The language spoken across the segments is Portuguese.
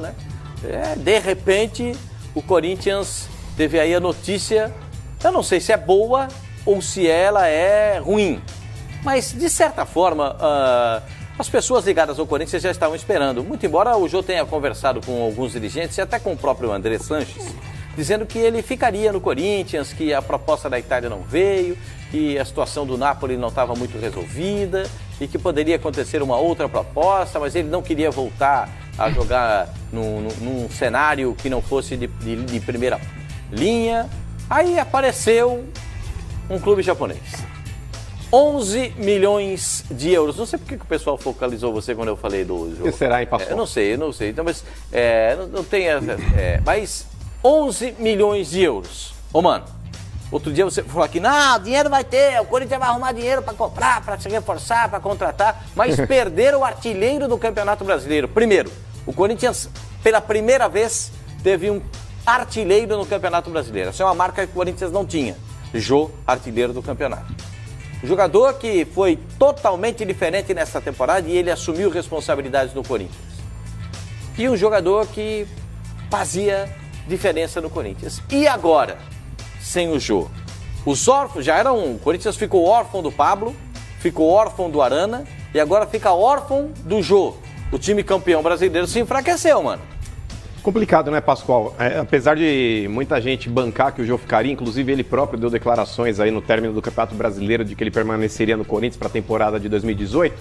né? De repente, o Corinthians teve aí a notícia, eu não sei se é boa ou se ela é ruim, mas de certa forma, as pessoas ligadas ao Corinthians já estavam esperando, muito embora o Jô tenha conversado com alguns dirigentes e até com o próprio André Sanches, dizendo que ele ficaria no Corinthians, que a proposta da Itália não veio, que a situação do Napoli não estava muito resolvida e que poderia acontecer uma outra proposta, mas ele não queria voltar a jogar num cenário que não fosse de primeira linha. Aí apareceu um clube japonês. 11 milhões de euros. Não sei por que o pessoal focalizou você quando eu falei do jogo. O que será, hein, Pascoal? Eu não sei. Então, mas não tem... mas 11 milhões de euros. Ô, mano, outro dia você falou aqui, não, dinheiro vai ter, o Corinthians vai arrumar dinheiro para comprar, para se reforçar, para contratar, mas perderam o artilheiro do Campeonato Brasileiro. Primeiro, o Corinthians, pela primeira vez, teve um artilheiro no Campeonato Brasileiro. Essa é uma marca que o Corinthians não tinha. Jô, artilheiro do campeonato. O jogador que foi totalmente diferente nessa temporada e ele assumiu responsabilidades no Corinthians. E um jogador que fazia diferença no Corinthians. E agora, sem o Jô? Os órfãos já eram... O Corinthians ficou órfão do Pablo, ficou órfão do Arana e agora fica órfão do Jô. O time campeão brasileiro se enfraqueceu, mano. Complicado, né, Pascoal? Apesar de muita gente bancar que o Jô ficaria, inclusive ele próprio deu declarações aí no término do Campeonato Brasileiro de que ele permaneceria no Corinthians para a temporada de 2018,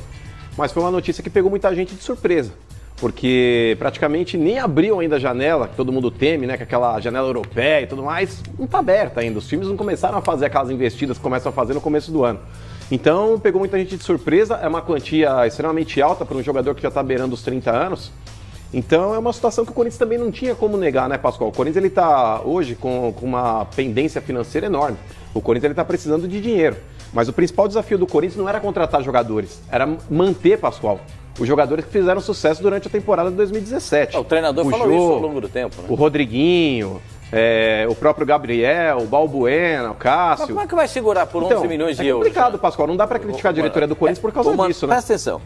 mas foi uma notícia que pegou muita gente de surpresa, porque praticamente nem abriu ainda a janela, que todo mundo teme, né, que aquela janela europeia e tudo mais, não está aberta ainda. Os times não começaram a fazer aquelas investidas que começam a fazer no começo do ano. Então, pegou muita gente de surpresa, é uma quantia extremamente alta para um jogador que já está beirando os 30 anos. Então é uma situação que o Corinthians também não tinha como negar, né, Pascoal? O Corinthians ele está hoje com uma pendência financeira enorme. O Corinthians está precisando de dinheiro. Mas o principal desafio do Corinthians não era contratar jogadores, era manter, Pascoal, os jogadores que fizeram sucesso durante a temporada de 2017. O treinador falou isso ao longo do tempo, né? O Rodriguinho, o próprio Gabriel, o Balbuena, o Cássio. Mas como é que vai segurar por 11 milhões de euros? É complicado, Pascoal. Não dá para criticar a diretoria do Corinthians por causa disso, né? Presta atenção.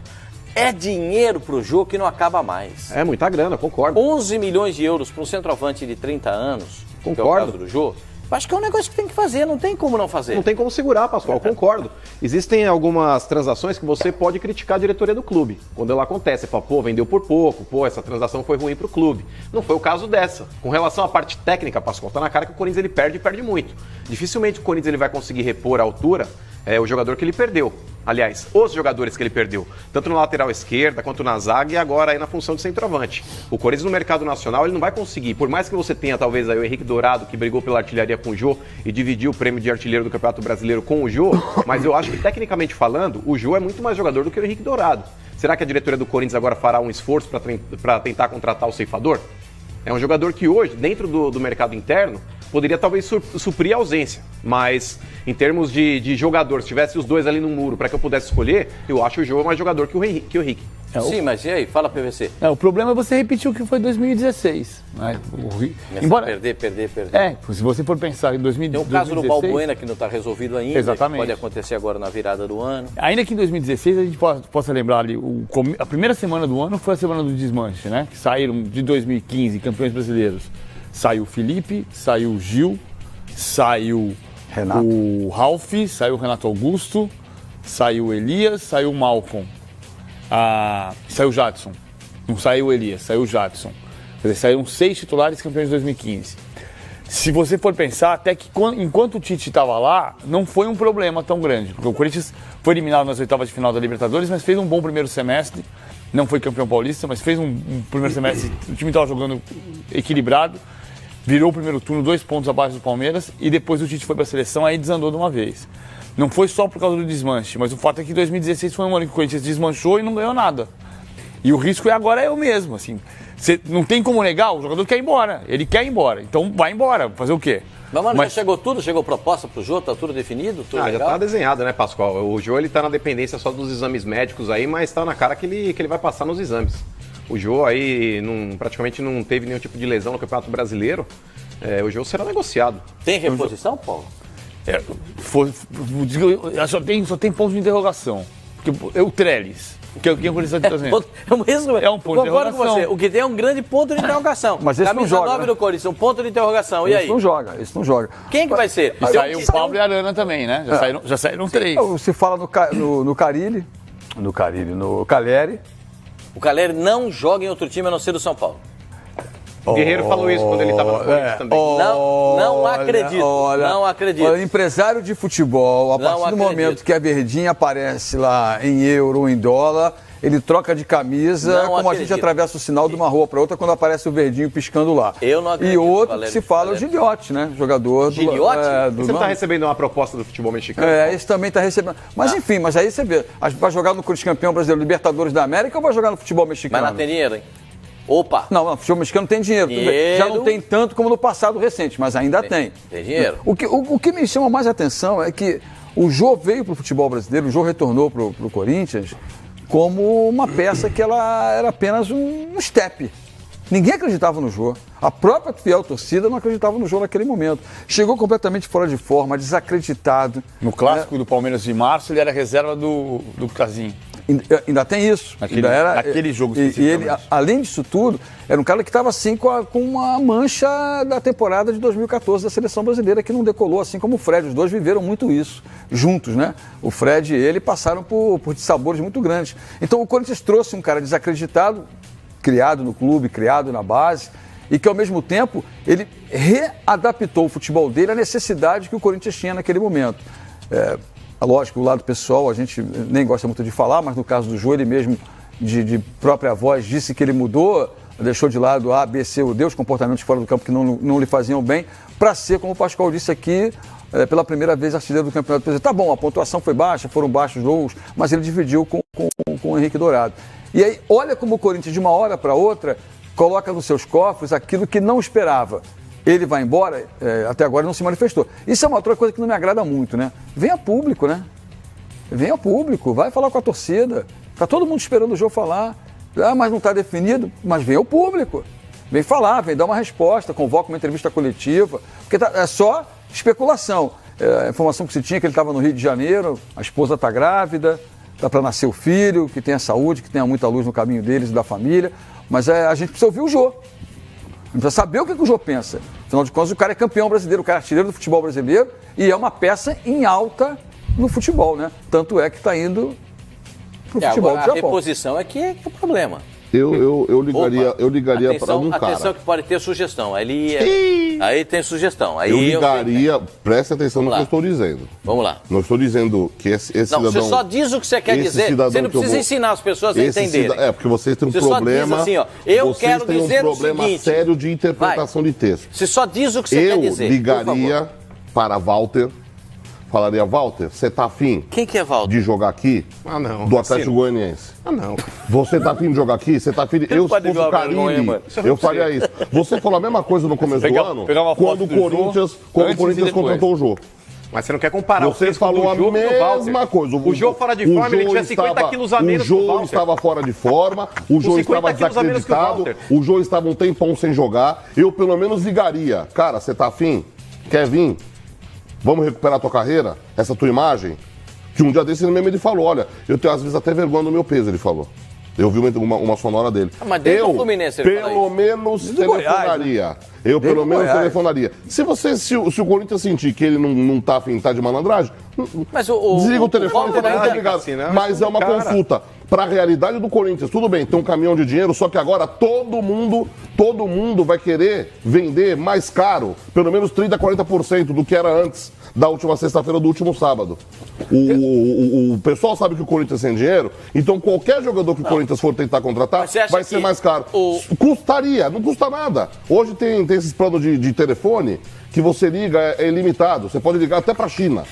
É dinheiro pro jogo que não acaba mais. É muita grana, concordo. 11 milhões de euros para um centroavante de 30 anos, concordo. Que é o caso do Jô, acho que é um negócio que tem que fazer, não tem como não fazer. Não tem como segurar, Pascoal, concordo. Existem algumas transações que você pode criticar a diretoria do clube. Quando ela acontece, você fala, vendeu por pouco, essa transação foi ruim pro clube. Não foi o caso dessa. Com relação à parte técnica, Pascoal, tá na cara que o Corinthians ele perde muito. Dificilmente o Corinthians ele vai conseguir repor a altura o jogador que ele perdeu. Aliás, os jogadores que ele perdeu, tanto na lateral esquerda quanto na zaga e agora aí na função de centroavante. O Corinthians no mercado nacional ele não vai conseguir, por mais que você tenha talvez aí o Henrique Dourado que brigou pela artilharia com o Jô e dividiu o prêmio de artilheiro do Campeonato Brasileiro com o Jô, mas eu acho que tecnicamente falando, o Jô é muito mais jogador do que o Henrique Dourado. Será que a diretoria do Corinthians agora fará um esforço para tentar contratar o ceifador? É um jogador que hoje, dentro do mercado interno, poderia talvez suprir a ausência, mas em termos de jogador, se tivesse os dois ali no muro para que eu pudesse escolher, eu acho o Jô mais jogador que o Henrique. Sim, mas e aí? Fala, PVC. O problema é você repetir o que foi 2016. Né? Embora perder. Se você for pensar em 2016... Tem um caso do Balbuena que não está resolvido ainda, exatamente. Que pode acontecer agora na virada do ano. Ainda que em 2016 a gente possa lembrar ali, a primeira semana do ano foi a semana do desmanche, né? Que saíram de 2015 campeões brasileiros. Saiu o Felipe, saiu o Gil, saiu Renato. O Ralf, saiu o Renato Augusto, saiu o Elias, saiu o Malcom, saiu o Jadson. Não saiu o Elias, saiu o Jadson. Quer dizer, saíram 6 titulares campeões de 2015. Se você for pensar, até que enquanto o Tite estava lá, não foi um problema tão grande. Porque o Corinthians foi eliminado nas oitavas de final da Libertadores, mas fez um bom primeiro semestre. Não foi campeão paulista, mas fez um primeiro semestre. O time estava jogando equilibrado. Virou o primeiro turno 2 pontos abaixo do Palmeiras e depois o Tite foi para a seleção, aí desandou de uma vez. Não foi só por causa do desmanche, mas o fato é que 2016 foi um ano que o Corinthians desmanchou e não ganhou nada. E o risco agora é o mesmo, assim. Você não tem como negar, o jogador quer ir embora, ele quer ir embora, então vai embora, fazer o quê? Mas já chegou tudo? Chegou proposta pro Jô? Tá tudo definido? Tudo já legal? tá desenhado, né, Pascoal? O Jô ele tá na dependência só dos exames médicos aí, mas tá na cara que ele vai passar nos exames. O Jô aí praticamente não teve nenhum tipo de lesão no Campeonato Brasileiro. O Jô será negociado. Tem reposição, Paulo? Só tem pontos de interrogação. Porque o Trellis, Quem o Corinthians está trazendo? É um ponto de concordo com interrogação. você. O que tem é um grande ponto de interrogação. Mas esse não Camisa joga, 9 né? do Corinthians, um ponto de interrogação. E aí? Esse não joga. Quem que vai ser? E saiu o Pablo e a Arana também, né? Já saíram 3. Se fala no Carilli, no Caleri. O Caleri não joga em outro time a não ser do São Paulo. O Guerreiro falou isso quando ele estava no Corinthians também. Não acredito. Não acredito. Olha, empresário de futebol, a partir do momento que a verdinha aparece lá em euro ou em dólar, ele troca de camisa, como a gente atravessa o sinal de uma rua para outra quando aparece o verdinho piscando lá. Eu não acredito. E outro que se fala é o Giliotti, né? Jogador Giliotti? Você não está recebendo uma proposta do futebol mexicano? Esse também está recebendo. Mas enfim, mas aí você vê, vai jogar no Corinthians campeão brasileiro, Libertadores da América ou vai jogar no futebol mexicano? Mas não tem dinheiro, hein? Opa! Não, o futebol mexicano tem dinheiro. Já não tem tanto como no passado recente, mas ainda tem. Tem dinheiro. O que me chama mais atenção é que o Jô veio para o futebol brasileiro, o Jô retornou para o Corinthians como uma peça que ela era apenas um step. Ninguém acreditava no Jô. A própria fiel torcida não acreditava no Jô naquele momento. Chegou completamente fora de forma, desacreditado. No clássico do Palmeiras de março, ele era reserva do Casim. Ainda tem isso. Naquele jogo e ele, além disso tudo, era um cara que estava assim com uma mancha da temporada de 2014 da seleção brasileira, que não decolou, assim como o Fred. Os dois viveram muito isso, juntos, né? O Fred e ele passaram por dissabores muito grandes. Então o Corinthians trouxe um cara desacreditado, criado no clube, criado na base, e que ao mesmo tempo ele readaptou o futebol dele à necessidade que o Corinthians tinha naquele momento. Lógico, o lado pessoal a gente nem gosta muito de falar, mas no caso do Jô, ele mesmo, de própria voz, disse que ele mudou, deixou de lado A, B, C ou D, os comportamentos fora do campo que não lhe faziam bem, para ser, como o Pascoal disse aqui, pela primeira vez artilheiro do Campeonato Brasileiro. Tá bom, a pontuação foi baixa, foram baixos gols, mas ele dividiu com o Henrique Dourado. E aí, olha como o Corinthians, de uma hora para outra, coloca nos seus cofres aquilo que não esperava. Ele vai embora, até agora não se manifestou. Isso é uma outra coisa que não me agrada muito, né? Venha público, né? Venha público, vai falar com a torcida. Tá todo mundo esperando o Jô falar. Mas não está definido, mas venha o público. Vem falar, vem dar uma resposta, convoca uma entrevista coletiva. Porque é só especulação. A informação que se tinha é que ele estava no Rio de Janeiro, a esposa está grávida, está para nascer o filho, que tenha saúde, que tenha muita luz no caminho deles e da família. Mas a gente precisa ouvir o Jô. A gente precisa saber o que o Jô pensa. Afinal de contas, o cara é campeão brasileiro, o cara é artilheiro do futebol brasileiro e é uma peça em alta no futebol, né? Tanto é que está indo pro futebol do Japão. A reposição é que é o problema. Eu ligaria para um cara. Atenção que pode ter sugestão. Aí tem sugestão. Aí eu ligaria, preste atenção no que eu estou dizendo. Vamos lá. Não estou dizendo que esse cidadão... Não, você só diz o que você quer dizer. Você não precisa ensinar as pessoas a entenderem. Porque vocês têm um problema... Só diz assim, ó, eu quero dizer o seguinte... Vocês têm um problema sério de interpretação de texto. Você só diz o que você quer dizer. Eu ligaria para Walter, falaria, Walter, você tá afim? Quem que é Walter? De jogar aqui? Não. Do Atlético Goianiense. Não. Você tá afim de jogar aqui? Você tá afim de... Eu, se fosse o Carilli, eu faria isso. Você falou a mesma coisa no começo do ano, quando o Corinthians contratou o Jô. Mas você não quer comparar Você falou a mesma coisa. O Jô fora de forma, ele tinha 50 quilos a menos que o Walter. O Jô estava fora de forma, o Jô estava desacreditado, o Jô estava um tempão sem jogar. Eu, pelo menos, ligaria. Cara, você tá afim? Quer vir? Vamos recuperar a tua carreira? Essa tua imagem? Que um dia desse ele falou, olha, eu tenho às vezes até vergonha do meu peso, ele falou. Eu vi uma sonora dele. Mas desde o Fluminense ele pelo menos telefonaria. Eu pelo menos telefonaria. Se o Corinthians sentir que ele não tá afim, tá de malandragem, desliga o telefone e tá ligado. Mas é uma consulta. Para a realidade do Corinthians, tudo bem, tem um caminhão de dinheiro, só que agora todo mundo vai querer vender mais caro, pelo menos 30%, 40% do que era antes da última sexta-feira do último sábado. O pessoal sabe que o Corinthians tem dinheiro, então qualquer jogador que o Corinthians for tentar contratar vai ser mais caro. Custaria, não custa nada. Hoje tem esses planos de telefone que você liga, é ilimitado. Você pode ligar até para a China,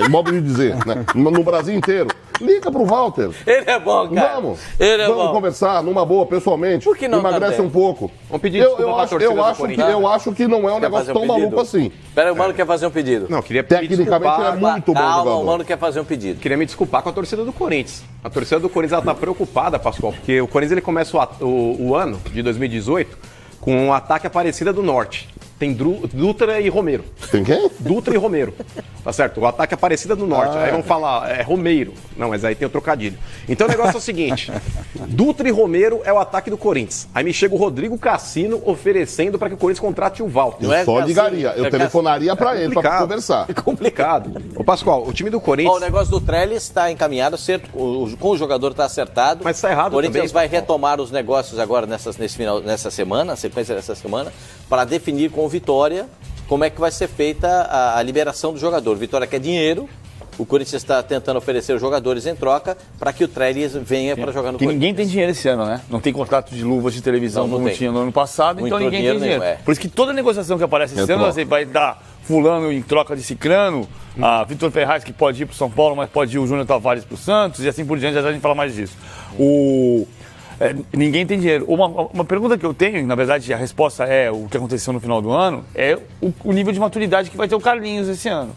modo de dizer, né? No Brasil inteiro. Liga pro Walter. Ele é bom, cara. Vamos bom. conversar numa boa, pessoalmente. Por que não? Emagrece um pouco. Vamos pedir desculpa pra torcida do Corinthians. Eu acho que não é um negócio tão maluco assim. Pera, o Mano quer fazer um pedido. Não, queria Tecnicamente ele é muito bom jogador. O Mano quer fazer um pedido. Queria me desculpar com a torcida do Corinthians. A torcida do Corinthians ela tá preocupada, Pascoal, porque o Corinthians ele começa o ano de 2018 com um ataque Aparecida do Norte. Tem Dutra e Romero. Tem quem? Dutra e Romero. Tá certo? O ataque é Aparecida do Norte. Aí vão falar, é Romeiro. Não, mas aí tem o trocadilho. Então o negócio é o seguinte: Dutra e Romero é o ataque do Corinthians. Aí me chega o Rodrigo Cassino oferecendo para que o Corinthians contrate o Walter. Eu só ligaria. Eu telefonaria para ele para conversar. É complicado. Ô, Pascoal, o time do Corinthians. O negócio do Trellis está encaminhado, certo? Com o jogador está acertado. Mas está errado. O Corinthians também, vai retomar os negócios agora nessa semana, sequência dessa semana, para definir com o Vitória como é que vai ser feita a liberação do jogador. Vitória quer dinheiro, o Corinthians está tentando oferecer os jogadores em troca para que o Trellis venha para jogar no Corinthians. Ninguém tem dinheiro esse ano, né? Não tem contrato de luvas de televisão como tinha no ano passado, então ninguém tem dinheiro. Por isso que toda negociação que aparece esse ano, você vai dar fulano em troca de cicrano, a Vitor Ferraz que pode ir para o São Paulo, mas pode ir o Júnior Tavares para o Santos e assim por diante, já a gente fala mais disso. Ninguém tem dinheiro. Uma pergunta que eu tenho, na verdade a resposta é o que aconteceu no final do ano, é o nível de maturidade que vai ter o Carlinhos esse ano.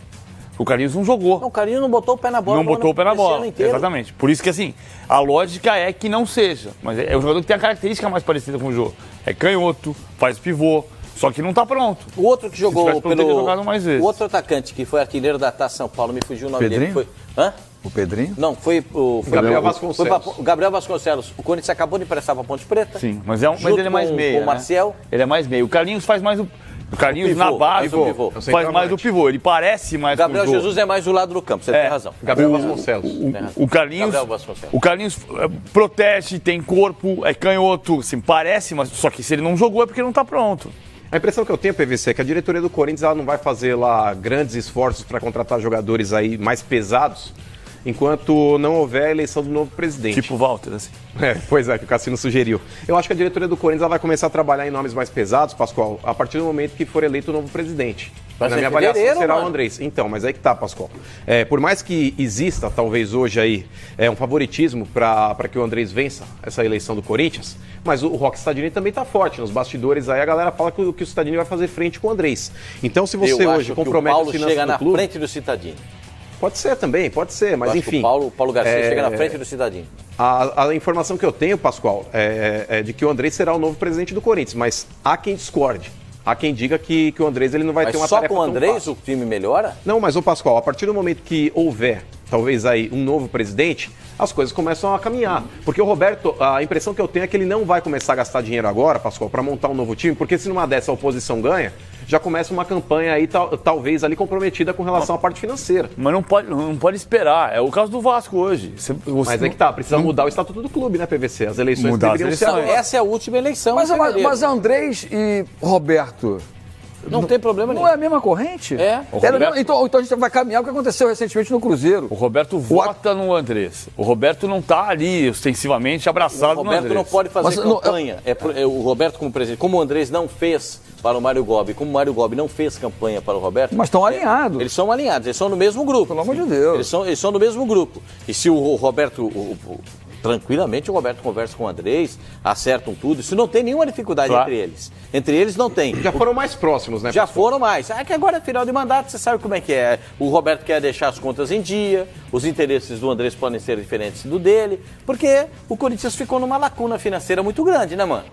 O Carlinhos não jogou. Não, o Carlinhos não botou o pé na bola. Não botou o pé na bola, exatamente. Por isso que assim, a lógica é que não seja. Mas é um jogador que tem a característica mais parecida com o Jô. É canhoto, faz pivô, sô que não tá pronto. O outro que jogou mais vezes. O outro atacante que foi artilheiro da Taça São Paulo, me fugiu o nome dele. Foi... Hã? O Pedrinho? Não, foi o Gabriel Vasconcelos. O Gabriel Vasconcelos. O Corinthians acabou de emprestar para a Ponte Preta. Sim, mas ele é mais meio. Com o Marcel. Ele é mais meio. O Carlinhos faz mais o Carlinhos na base faz mais do pivô. Ele parece mais Gabriel com o Jesus é mais do lado do campo, você tem razão. Gabriel Vasconcelos. O Carlinhos protege, tem corpo, é canhoto, assim, parece, mas só que se ele não jogou é porque não está pronto. A impressão que eu tenho, PVC, é que a diretoria do Corinthians ela não vai fazer lá grandes esforços para contratar jogadores aí mais pesados, enquanto não houver a eleição do novo presidente. Tipo o Walter, assim. Pois é, que o Cassino sugeriu. Eu acho que a diretoria do Corinthians ela vai começar a trabalhar em nomes mais pesados, Pascoal, a partir do momento que for eleito o novo presidente. Mas na minha avaliação será o Andrés. Então, mas aí que tá, Pascoal. Por mais que exista, talvez hoje aí, um favoritismo para que o Andrés vença essa eleição do Corinthians, mas o Roque Cittadini também tá forte. Nos bastidores aí a galera fala que o Cittadini vai fazer frente com o Andrés. Então, se você hoje compromete o Paulo chega na frente do Cittadini. Pode ser também, pode ser, mas enfim. O Paulo Garcia chega na frente do Cittadini. A informação que eu tenho, Pascoal, é de que o Andrés será o novo presidente do Corinthians, mas há quem discorde. Há quem diga que o Andrés ele não vai ter uma tarefa tão fácil. Mas só com o Andrés o time melhora? Não, mas, Pascoal, a partir do momento que houver, talvez aí, um novo presidente, as coisas começam a caminhar. Porque o Roberto, a impressão que eu tenho é que ele não vai começar a gastar dinheiro agora, Pascoal, para montar um novo time, porque se numa dessa a oposição ganha, já começa uma campanha aí, talvez ali comprometida com relação à parte financeira. Mas não pode esperar. É o caso do Vasco hoje. Mas é que tá, precisa mudar o estatuto do clube, né, PVC? As eleições deveriam ser agora. Essa é a última eleição. Mas Andrés e Roberto... Não tem problema nenhum. Não é a mesma corrente? É. Então a gente vai caminhar o que aconteceu recentemente no Cruzeiro. O Roberto vota no Andrés. O Roberto não está ali ostensivamente abraçado no Andrés. O Roberto não pode fazer campanha. O Roberto como presidente, como o Andrés não fez para o Mário Gobi, como o Mário Gobi não fez campanha para o Roberto... Mas estão alinhados. Eles são alinhados, eles são no mesmo grupo. Pelo amor de Deus. Eles são no mesmo grupo. E se o Roberto... Tranquilamente o Roberto conversa com o Andrés, acertam tudo, isso não tem nenhuma dificuldade entre eles. Entre eles não tem. Já foram mais próximos, né? Já foram mais. Que agora é final de mandato, você sabe como é que é. O Roberto quer deixar as contas em dia, os interesses do Andrés podem ser diferentes do dele, porque o Corinthians ficou numa lacuna financeira muito grande, né, mano?